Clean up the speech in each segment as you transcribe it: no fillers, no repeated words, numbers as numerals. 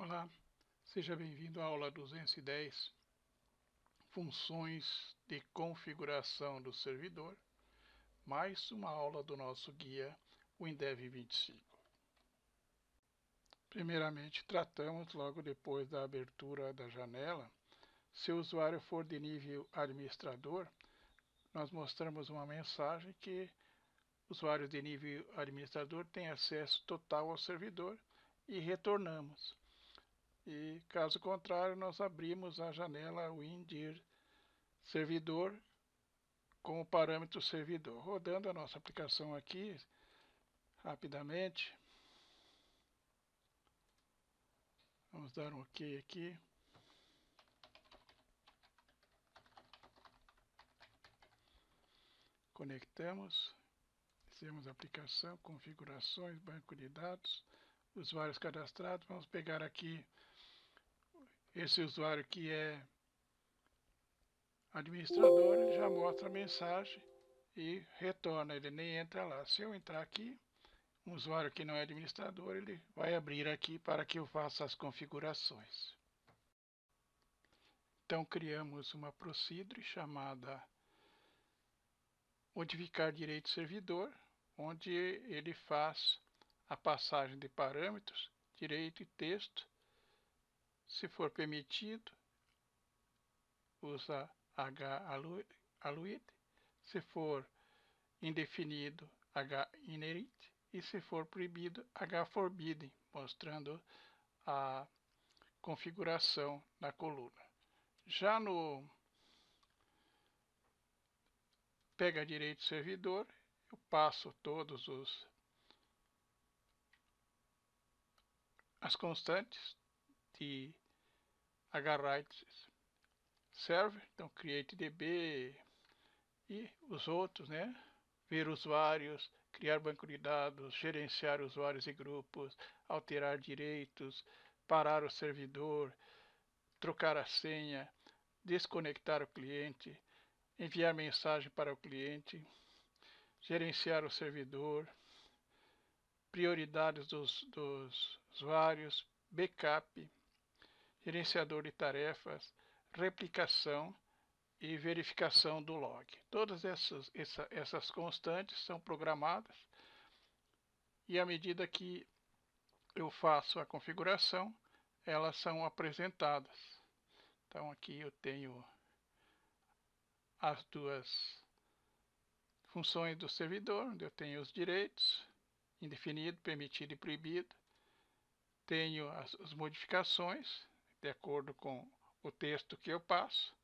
Olá, seja bem-vindo à aula 210, funções de configuração do servidor, mais uma aula do nosso guia WinDev 25. Primeiramente, tratamos logo depois da abertura da janela. Se o usuário for de nível administrador, nós mostramos uma mensagem que usuários de nível administrador têm acesso total ao servidor e retornamos. E caso contrário, nós abrimos a janela WinDir servidor com o parâmetro servidor. Rodando a nossa aplicação aqui, rapidamente. Vamos dar um OK aqui. Conectamos. Fizemos a aplicação, configurações, banco de dados, usuários cadastrados. Vamos pegar aqui esse usuário que é administrador, ele já mostra a mensagem e retorna, ele nem entra lá. Se eu entrar aqui, um usuário que não é administrador, ele vai abrir aqui para que eu faça as configurações. Então criamos uma procedure chamada modificar direito servidor, onde ele faz a passagem de parâmetros, direito e texto. Se for permitido, usa h_alloed. Se for indefinido, h_inherit. E se for proibido, h_forbidden, mostrando a configuração na coluna. Já no pega direito servidor, eu passo todos as constantes de hwrite server, então createDB e os outros, né? Ver usuários, criar banco de dados, gerenciar usuários e grupos, alterar direitos, parar o servidor, trocar a senha, desconectar o cliente, enviar mensagem para o cliente, gerenciar o servidor, prioridades dos usuários, backup, gerenciador de tarefas, replicação e verificação do log. Todas essas constantes são programadas e à medida que eu faço a configuração, elas são apresentadas. Então aqui eu tenho as duas funções do servidor, onde eu tenho os direitos, indefinido, permitido e proibido. Tenho as modificações, de acordo com o texto que eu passo.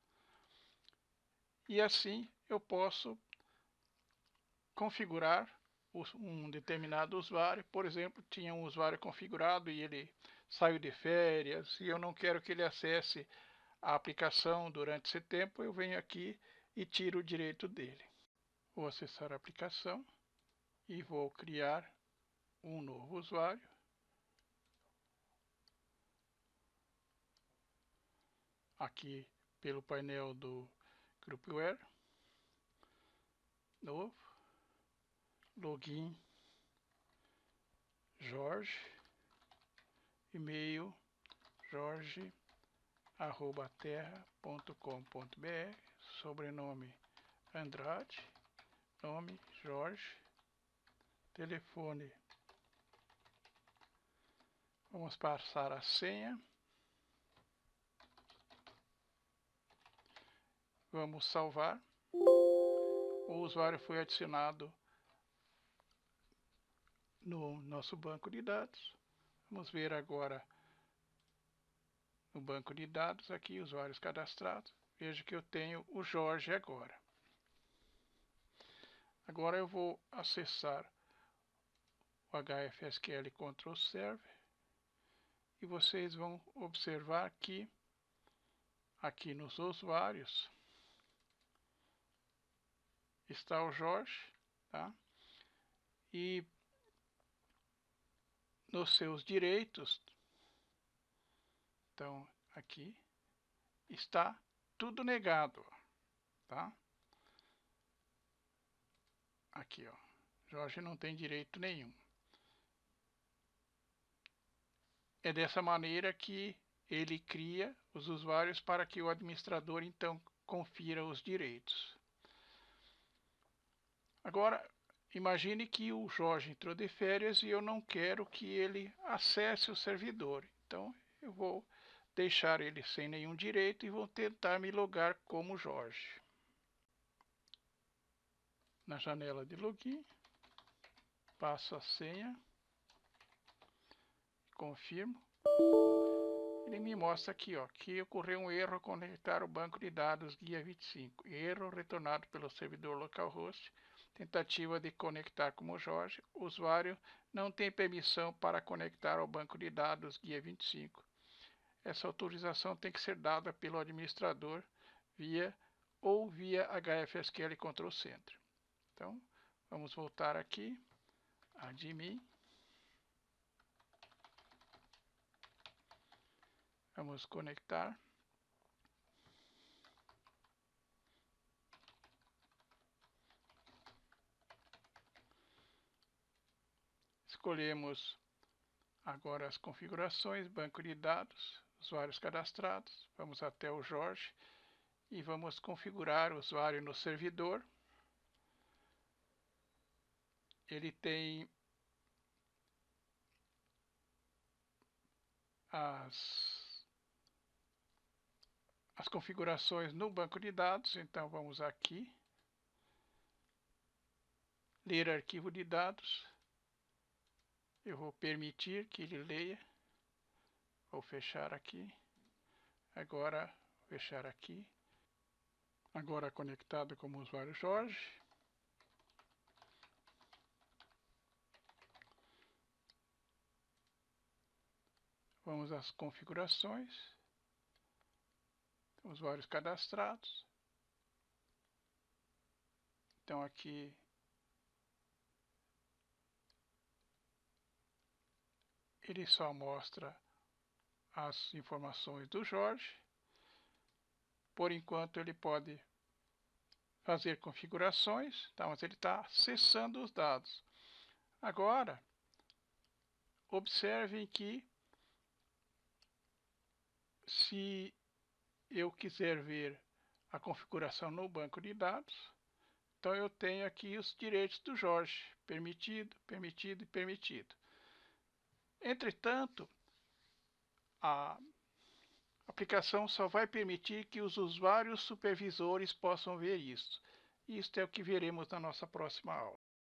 E assim eu posso configurar um determinado usuário. Por exemplo, tinha um usuário configurado e ele saiu de férias e eu não quero que ele acesse a aplicação durante esse tempo, eu venho aqui e tiro o direito dele. Vou acessar a aplicação e vou criar um novo usuário. Aqui pelo painel do Groupware. Novo. Login. Jorge. E-mail. jorge@terra.com.br. Sobrenome Andrade. Nome Jorge. Telefone. Vamos passar a senha. Vamos salvar. O usuário foi adicionado no nosso banco de dados. Vamos ver agora no banco de dados aqui, usuários cadastrados. Veja que eu tenho o Jorge agora. Agora eu vou acessar o HFSQL Control Server e vocês vão observar que aqui nos usuários está o Jorge, tá? E nos seus direitos, então aqui está tudo negado, tá? Aqui, ó, Jorge não tem direito nenhum. É dessa maneira que ele cria os usuários para que o administrador então confira os direitos. Agora, imagine que o Jorge entrou de férias e eu não quero que ele acesse o servidor. Então, eu vou deixar ele sem nenhum direito e vou tentar me logar como Jorge. Na janela de login, passo a senha, confirmo. Ele me mostra aqui, ó, que ocorreu um erro ao conectar o banco de dados guia 25. Erro retornado pelo servidor localhost. Tentativa de conectar como Jorge. O usuário não tem permissão para conectar ao banco de dados guia 25. Essa autorização tem que ser dada pelo administrador via HFSQL Control Center. Então, vamos voltar aqui, admin. Vamos conectar. Escolhemos agora as configurações, banco de dados, usuários cadastrados. Vamos até o Jorge e vamos configurar o usuário no servidor. Ele tem as configurações no banco de dados. Então vamos aqui, ler arquivo de dados. Eu vou permitir que ele leia. Vou fechar aqui. Agora, fechar aqui. Agora conectado como usuário Jorge. Vamos às configurações. Usuários cadastrados. Então aqui ele só mostra as informações do Jorge. Por enquanto ele pode fazer configurações, tá? Mas ele está acessando os dados. Agora, observem que se eu quiser ver a configuração no banco de dados, então eu tenho aqui os direitos do Jorge, permitido, permitido e permitido. Entretanto, a aplicação só vai permitir que os usuários supervisores possam ver isso. Isto é o que veremos na nossa próxima aula.